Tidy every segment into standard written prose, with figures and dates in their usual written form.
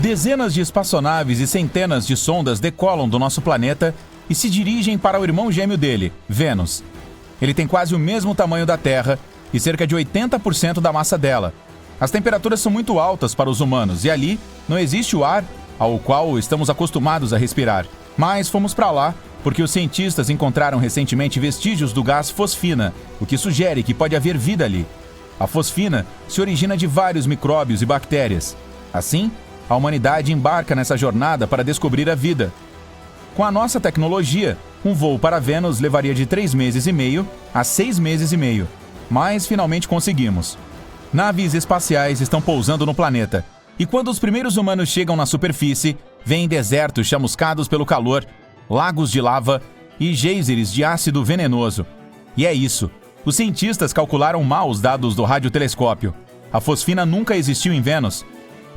Dezenas de espaçonaves e centenas de sondas decolam do nosso planeta e se dirigem para o irmão gêmeo dele, Vênus. Ele tem quase o mesmo tamanho da Terra e cerca de 80% da massa dela. As temperaturas são muito altas para os humanos e ali não existe o ar ao qual estamos acostumados a respirar. Mas fomos para lá porque os cientistas encontraram recentemente vestígios do gás fosfina, o que sugere que pode haver vida ali. A fosfina se origina de vários micróbios e bactérias. Assim, a humanidade embarca nessa jornada para descobrir a vida. Com a nossa tecnologia, um voo para Vênus levaria de 3 meses e meio a 6 meses e meio. Mas finalmente conseguimos. Naves espaciais estão pousando no planeta. E quando os primeiros humanos chegam na superfície, vêm desertos chamuscados pelo calor, lagos de lava e geysers de ácido venenoso. E é isso. Os cientistas calcularam mal os dados do radiotelescópio. A fosfina nunca existiu em Vênus.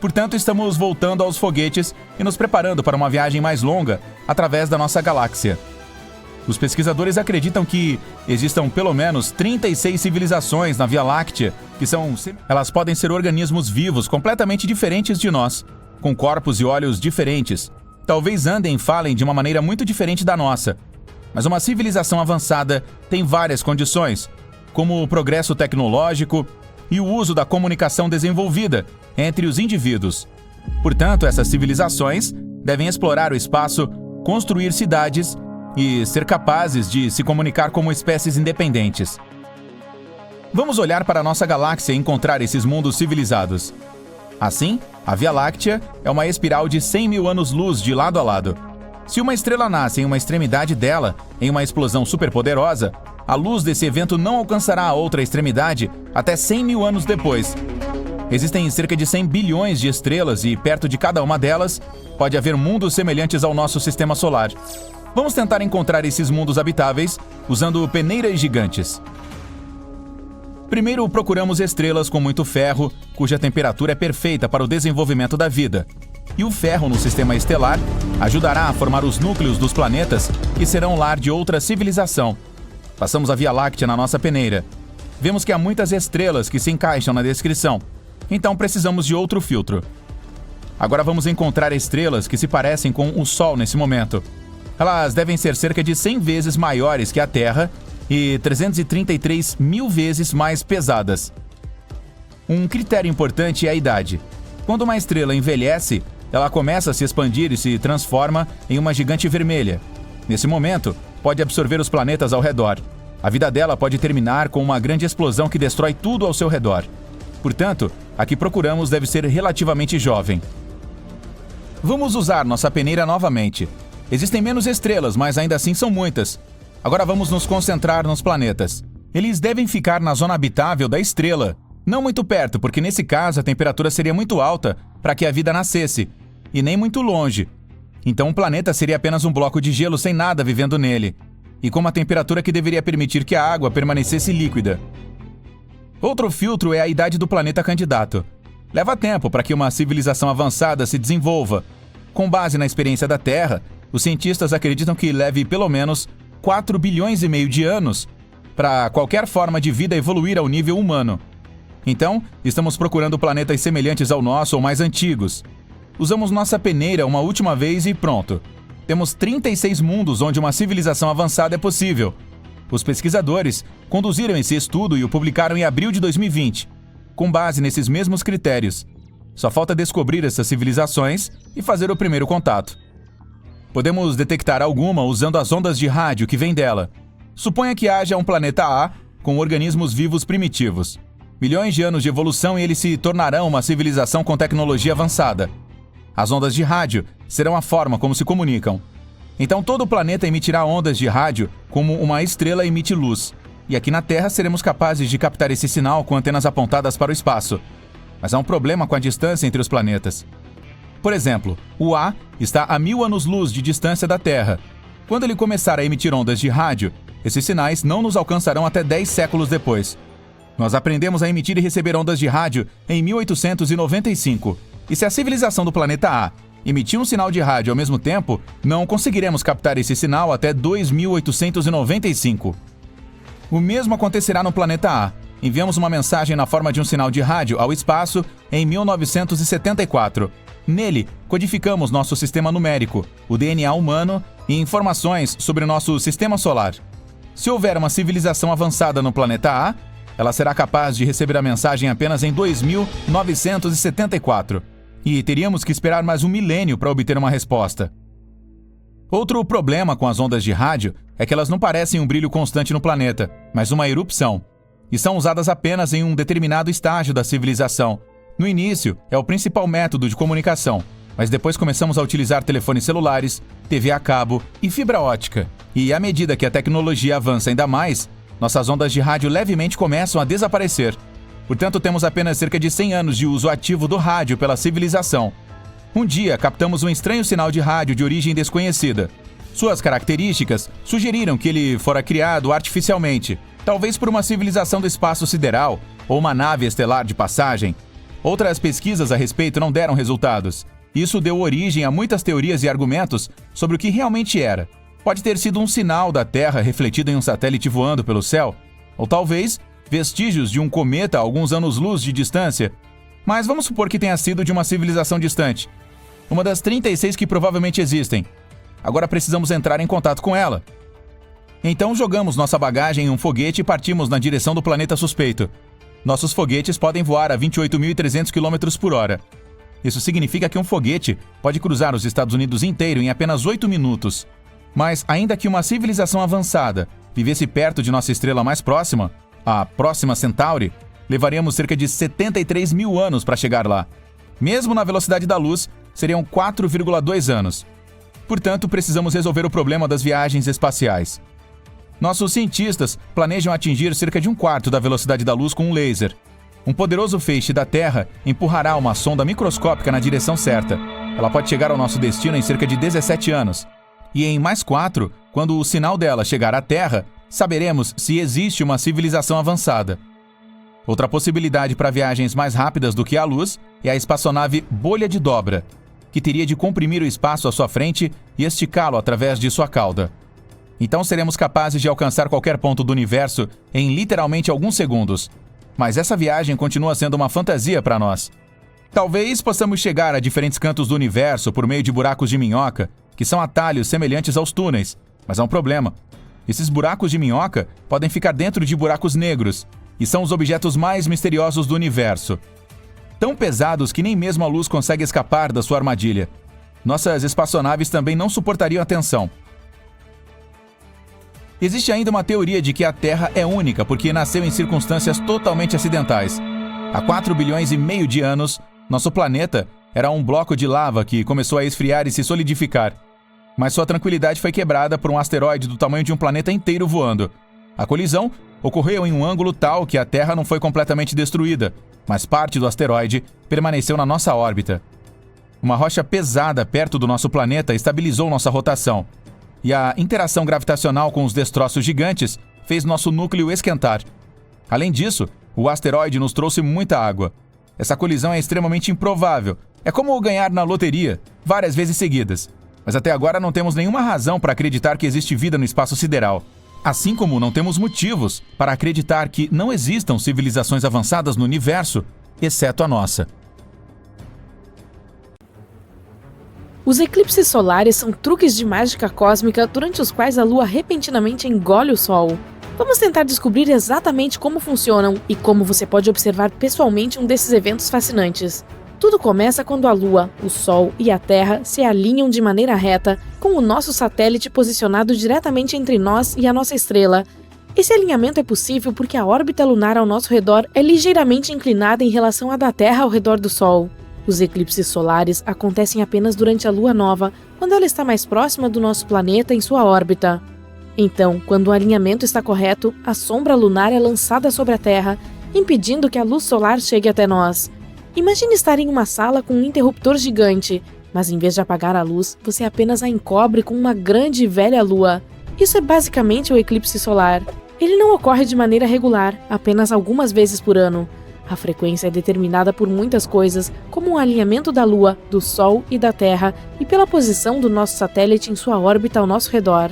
Portanto, estamos voltando aos foguetes e nos preparando para uma viagem mais longa através da nossa galáxia. Os pesquisadores acreditam que existam pelo menos 36 civilizações na Via Láctea, elas podem ser organismos vivos completamente diferentes de nós, com corpos e olhos diferentes. Talvez andem e falem de uma maneira muito diferente da nossa. Mas uma civilização avançada tem várias condições, como o progresso tecnológico e o uso da comunicação desenvolvida entre os indivíduos. Portanto, essas civilizações devem explorar o espaço, construir cidades e ser capazes de se comunicar como espécies independentes. Vamos olhar para a nossa galáxia e encontrar esses mundos civilizados. Assim, a Via Láctea é uma espiral de 100 mil anos-luz de lado a lado. Se uma estrela nasce em uma extremidade dela, em uma explosão superpoderosa, a luz desse evento não alcançará a outra extremidade até 100 mil anos depois. Existem cerca de 100 bilhões de estrelas e perto de cada uma delas pode haver mundos semelhantes ao nosso sistema solar. Vamos tentar encontrar esses mundos habitáveis usando peneiras gigantes. Primeiro, procuramos estrelas com muito ferro, cuja temperatura é perfeita para o desenvolvimento da vida. E o ferro no sistema estelar ajudará a formar os núcleos dos planetas que serão lar de outra civilização. Passamos a Via Láctea na nossa peneira. Vemos que há muitas estrelas que se encaixam na descrição, então precisamos de outro filtro. Agora vamos encontrar estrelas que se parecem com o Sol nesse momento. Elas devem ser cerca de 100 vezes maiores que a Terra e 333 mil vezes mais pesadas. Um critério importante é a idade. Quando uma estrela envelhece, ela começa a se expandir e se transforma em uma gigante vermelha. Nesse momento, pode absorver os planetas ao redor. A vida dela pode terminar com uma grande explosão que destrói tudo ao seu redor. Portanto, a que procuramos deve ser relativamente jovem. Vamos usar nossa peneira novamente. Existem menos estrelas, mas ainda assim são muitas. Agora vamos nos concentrar nos planetas. Eles devem ficar na zona habitável da estrela. Não muito perto, porque nesse caso a temperatura seria muito alta para que a vida nascesse, e nem muito longe. Então o planeta seria apenas um bloco de gelo sem nada vivendo nele, e com uma temperatura que deveria permitir que a água permanecesse líquida. Outro filtro é a idade do planeta candidato. Leva tempo para que uma civilização avançada se desenvolva. Com base na experiência da Terra, os cientistas acreditam que leve pelo menos 4 bilhões e meio de anos para qualquer forma de vida evoluir ao nível humano. Então, estamos procurando planetas semelhantes ao nosso ou mais antigos. Usamos nossa peneira uma última vez e pronto. Temos 36 mundos onde uma civilização avançada é possível. Os pesquisadores conduziram esse estudo e o publicaram em abril de 2020, com base nesses mesmos critérios. Só falta descobrir essas civilizações e fazer o primeiro contato. Podemos detectar alguma usando as ondas de rádio que vêm dela. Suponha que haja um planeta A com organismos vivos primitivos. Milhões de anos de evolução e eles se tornarão uma civilização com tecnologia avançada. As ondas de rádio serão a forma como se comunicam. Então todo o planeta emitirá ondas de rádio como uma estrela emite luz. E aqui na Terra seremos capazes de captar esse sinal com antenas apontadas para o espaço. Mas há um problema com a distância entre os planetas. Por exemplo, o A está a 1000 anos-luz de distância da Terra. Quando ele começar a emitir ondas de rádio, esses sinais não nos alcançarão até 10 séculos depois. Nós aprendemos a emitir e receber ondas de rádio em 1895. E se a civilização do planeta A emitir um sinal de rádio ao mesmo tempo, não conseguiremos captar esse sinal até 2895. O mesmo acontecerá no planeta A. Enviamos uma mensagem na forma de um sinal de rádio ao espaço em 1974. Nele, codificamos nosso sistema numérico, o DNA humano e informações sobre o nosso sistema solar. Se houver uma civilização avançada no planeta A, ela será capaz de receber a mensagem apenas em 2974. E teríamos que esperar mais um milênio para obter uma resposta. Outro problema com as ondas de rádio é que elas não parecem um brilho constante no planeta, mas uma erupção. E são usadas apenas em um determinado estágio da civilização. No início, é o principal método de comunicação, mas depois começamos a utilizar telefones celulares, TV a cabo e fibra ótica. E à medida que a tecnologia avança ainda mais, nossas ondas de rádio levemente começam a desaparecer. Portanto, temos apenas cerca de 100 anos de uso ativo do rádio pela civilização. Um dia, captamos um estranho sinal de rádio de origem desconhecida. Suas características sugeriram que ele fora criado artificialmente, talvez por uma civilização do espaço sideral ou uma nave estelar de passagem. Outras pesquisas a respeito não deram resultados. Isso deu origem a muitas teorias e argumentos sobre o que realmente era. Pode ter sido um sinal da Terra refletido em um satélite voando pelo céu, ou talvez vestígios de um cometa a alguns anos-luz de distância. Mas vamos supor que tenha sido de uma civilização distante. Uma das 36 que provavelmente existem. Agora precisamos entrar em contato com ela. Então jogamos nossa bagagem em um foguete e partimos na direção do planeta suspeito. Nossos foguetes podem voar a 28.300 km por hora. Isso significa que um foguete pode cruzar os Estados Unidos inteiro em apenas 8 minutos. Mas ainda que uma civilização avançada vivesse perto de nossa estrela mais próxima, a Próxima Centauri, levaríamos cerca de 73 mil anos para chegar lá. Mesmo na velocidade da luz, seriam 4,2 anos. Portanto, precisamos resolver o problema das viagens espaciais. Nossos cientistas planejam atingir cerca de 1/4 da velocidade da luz com um laser. Um poderoso feixe da Terra empurrará uma sonda microscópica na direção certa. Ela pode chegar ao nosso destino em cerca de 17 anos. E em mais 4, quando o sinal dela chegar à Terra, saberemos se existe uma civilização avançada. Outra possibilidade para viagens mais rápidas do que a luz é a espaçonave Bolha de Dobra, que teria de comprimir o espaço à sua frente e esticá-lo através de sua cauda. Então seremos capazes de alcançar qualquer ponto do universo em literalmente alguns segundos. Mas essa viagem continua sendo uma fantasia para nós. Talvez possamos chegar a diferentes cantos do universo por meio de buracos de minhoca, que são atalhos semelhantes aos túneis. Mas há um problema. Esses buracos de minhoca podem ficar dentro de buracos negros, e são os objetos mais misteriosos do universo. Tão pesados que nem mesmo a luz consegue escapar da sua armadilha. Nossas espaçonaves também não suportariam a tensão. Existe ainda uma teoria de que a Terra é única porque nasceu em circunstâncias totalmente acidentais. Há 4,5 bilhões de anos, nosso planeta era um bloco de lava que começou a esfriar e se solidificar. Mas sua tranquilidade foi quebrada por um asteroide do tamanho de um planeta inteiro voando. A colisão ocorreu em um ângulo tal que a Terra não foi completamente destruída, mas parte do asteroide permaneceu na nossa órbita. Uma rocha pesada perto do nosso planeta estabilizou nossa rotação. E a interação gravitacional com os destroços gigantes fez nosso núcleo esquentar. Além disso, o asteroide nos trouxe muita água. Essa colisão é extremamente improvável. É como ganhar na loteria, várias vezes seguidas. Mas até agora não temos nenhuma razão para acreditar que existe vida no espaço sideral. Assim como não temos motivos para acreditar que não existam civilizações avançadas no universo, exceto a nossa. Os eclipses solares são truques de mágica cósmica durante os quais a Lua repentinamente engole o Sol. Vamos tentar descobrir exatamente como funcionam e como você pode observar pessoalmente um desses eventos fascinantes. Tudo começa quando a Lua, o Sol e a Terra se alinham de maneira reta, com o nosso satélite posicionado diretamente entre nós e a nossa estrela. Esse alinhamento é possível porque a órbita lunar ao nosso redor é ligeiramente inclinada em relação à da Terra ao redor do Sol. Os eclipses solares acontecem apenas durante a Lua nova, quando ela está mais próxima do nosso planeta em sua órbita. Então, quando o alinhamento está correto, a sombra lunar é lançada sobre a Terra, impedindo que a luz solar chegue até nós. Imagine estar em uma sala com um interruptor gigante, mas em vez de apagar a luz, você apenas a encobre com uma grande e velha lua. Isso é basicamente o eclipse solar. Ele não ocorre de maneira regular, apenas algumas vezes por ano. A frequência é determinada por muitas coisas, como o alinhamento da Lua, do Sol e da Terra, e pela posição do nosso satélite em sua órbita ao nosso redor.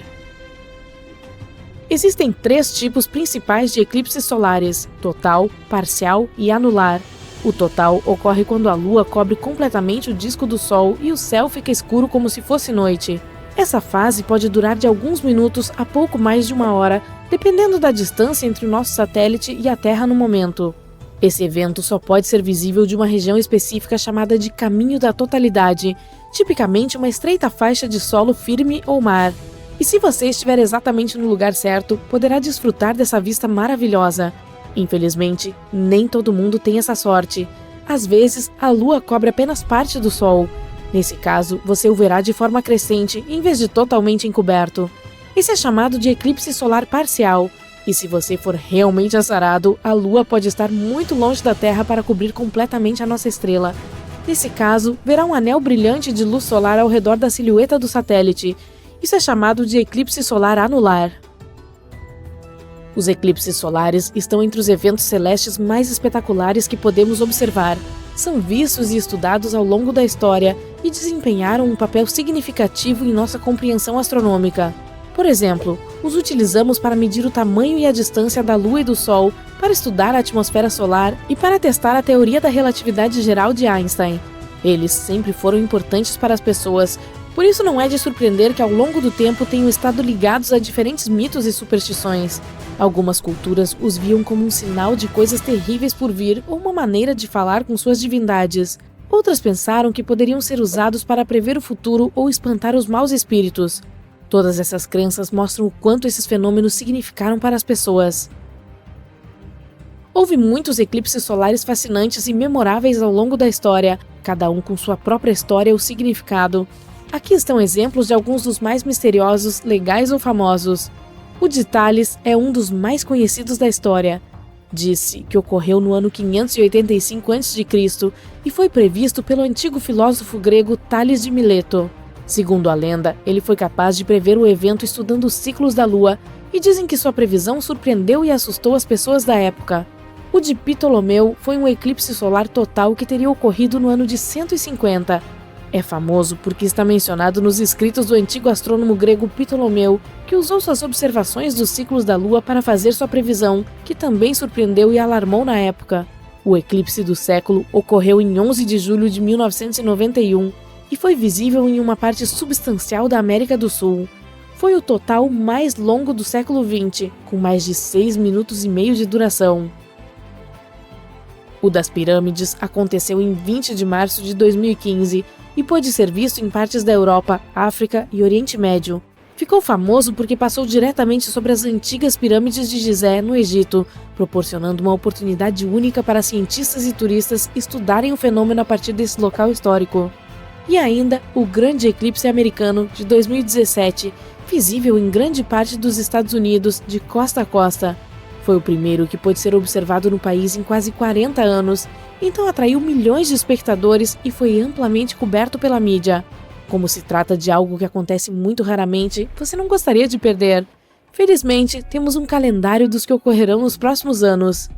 Existem 3 tipos principais de eclipses solares: total, parcial e anular. O total ocorre quando a Lua cobre completamente o disco do Sol e o céu fica escuro como se fosse noite. Essa fase pode durar de alguns minutos a pouco mais de 1 hora, dependendo da distância entre o nosso satélite e a Terra no momento. Esse evento só pode ser visível de uma região específica chamada de Caminho da Totalidade, tipicamente uma estreita faixa de solo firme ou mar. E se você estiver exatamente no lugar certo, poderá desfrutar dessa vista maravilhosa. Infelizmente, nem todo mundo tem essa sorte. Às vezes, a Lua cobre apenas parte do Sol. Nesse caso, você o verá de forma crescente, em vez de totalmente encoberto. Esse é chamado de eclipse solar parcial. E se você for realmente azarado, a Lua pode estar muito longe da Terra para cobrir completamente a nossa estrela. Nesse caso, verá um anel brilhante de luz solar ao redor da silhueta do satélite. Isso é chamado de eclipse solar anular. Os eclipses solares estão entre os eventos celestes mais espetaculares que podemos observar. São vistos e estudados ao longo da história e desempenharam um papel significativo em nossa compreensão astronômica. Por exemplo, os utilizamos para medir o tamanho e a distância da Lua e do Sol, para estudar a atmosfera solar e para testar a teoria da relatividade geral de Einstein. Eles sempre foram importantes para as pessoas, por isso não é de surpreender que ao longo do tempo tenham estado ligados a diferentes mitos e superstições. Algumas culturas os viam como um sinal de coisas terríveis por vir ou uma maneira de falar com suas divindades. Outras pensaram que poderiam ser usados para prever o futuro ou espantar os maus espíritos. Todas essas crenças mostram o quanto esses fenômenos significaram para as pessoas. Houve muitos eclipses solares fascinantes e memoráveis ao longo da história, cada um com sua própria história ou significado. Aqui estão exemplos de alguns dos mais misteriosos, legais ou famosos. O de Tales é um dos mais conhecidos da história. Disse que ocorreu no ano 585 a.C. e foi previsto pelo antigo filósofo grego Tales de Mileto. Segundo a lenda, ele foi capaz de prever o evento estudando os ciclos da Lua, e dizem que sua previsão surpreendeu e assustou as pessoas da época. O de Ptolomeu foi um eclipse solar total que teria ocorrido no ano de 150. É famoso porque está mencionado nos escritos do antigo astrônomo grego Ptolomeu, que usou suas observações dos ciclos da Lua para fazer sua previsão, que também surpreendeu e alarmou na época. O eclipse do século ocorreu em 11 de julho de 1991 e foi visível em uma parte substancial da América do Sul. Foi o total mais longo do século XX, com mais de 6 minutos e meio de duração. O das pirâmides aconteceu em 20 de março de 2015 e pôde ser visto em partes da Europa, África e Oriente Médio. Ficou famoso porque passou diretamente sobre as antigas pirâmides de Gizé, no Egito, proporcionando uma oportunidade única para cientistas e turistas estudarem o fenômeno a partir desse local histórico. E ainda o grande eclipse americano de 2017, visível em grande parte dos Estados Unidos, de costa a costa. Foi o primeiro que pôde ser observado no país em quase 40 anos, então atraiu milhões de espectadores e foi amplamente coberto pela mídia. Como se trata de algo que acontece muito raramente, você não gostaria de perder. Felizmente, temos um calendário dos que ocorrerão nos próximos anos.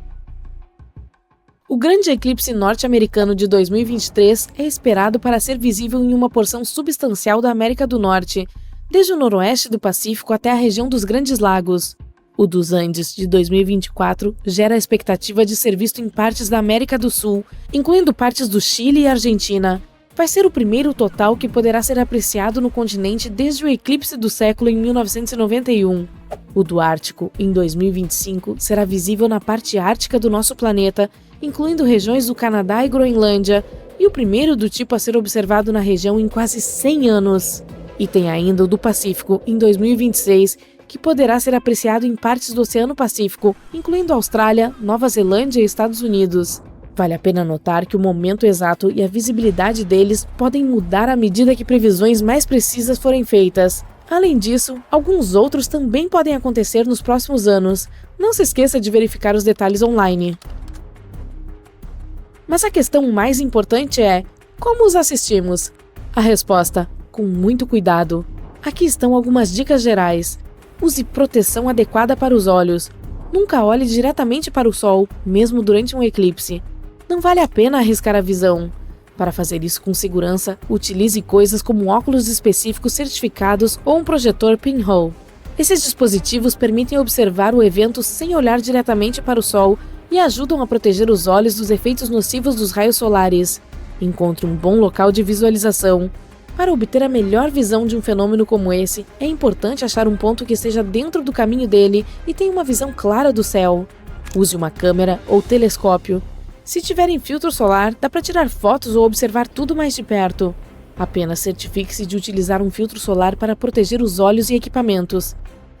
O grande eclipse norte-americano de 2023 é esperado para ser visível em uma porção substancial da América do Norte, desde o noroeste do Pacífico até a região dos Grandes Lagos. O dos Andes, de 2024, gera a expectativa de ser visto em partes da América do Sul, incluindo partes do Chile e Argentina. Vai ser o primeiro total que poderá ser apreciado no continente desde o eclipse do século em 1991. O do Ártico, em 2025, será visível na parte ártica do nosso planeta, incluindo regiões do Canadá e Groenlândia, e o primeiro do tipo a ser observado na região em quase 100 anos. E tem ainda o do Pacífico, em 2026, que poderá ser apreciado em partes do Oceano Pacífico, incluindo Austrália, Nova Zelândia e Estados Unidos. Vale a pena notar que o momento exato e a visibilidade deles podem mudar à medida que previsões mais precisas forem feitas. Além disso, alguns outros também podem acontecer nos próximos anos. Não se esqueça de verificar os detalhes online. Mas a questão mais importante é: como os assistimos? A resposta: com muito cuidado. Aqui estão algumas dicas gerais. Use proteção adequada para os olhos. Nunca olhe diretamente para o sol, mesmo durante um eclipse. Não vale a pena arriscar a visão. Para fazer isso com segurança, utilize coisas como óculos específicos certificados ou um projetor pinhole. Esses dispositivos permitem observar o evento sem olhar diretamente para o sol e ajudam a proteger os olhos dos efeitos nocivos dos raios solares. Encontre um bom local de visualização. Para obter a melhor visão de um fenômeno como esse, é importante achar um ponto que esteja dentro do caminho dele e tenha uma visão clara do céu. Use uma câmera ou telescópio. Se tiverem filtro solar, dá para tirar fotos ou observar tudo mais de perto. Apenas certifique-se de utilizar um filtro solar para proteger os olhos e equipamentos.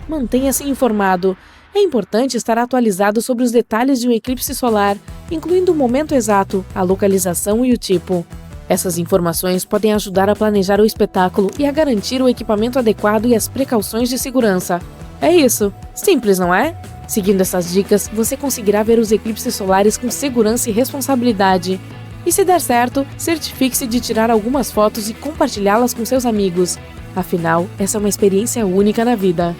Mantenha-se informado. É importante estar atualizado sobre os detalhes de um eclipse solar, incluindo o momento exato, a localização e o tipo. Essas informações podem ajudar a planejar o espetáculo e a garantir o equipamento adequado e as precauções de segurança. É isso. Simples, não é? Seguindo essas dicas, você conseguirá ver os eclipses solares com segurança e responsabilidade. E se der certo, certifique-se de tirar algumas fotos e compartilhá-las com seus amigos. Afinal, essa é uma experiência única na vida.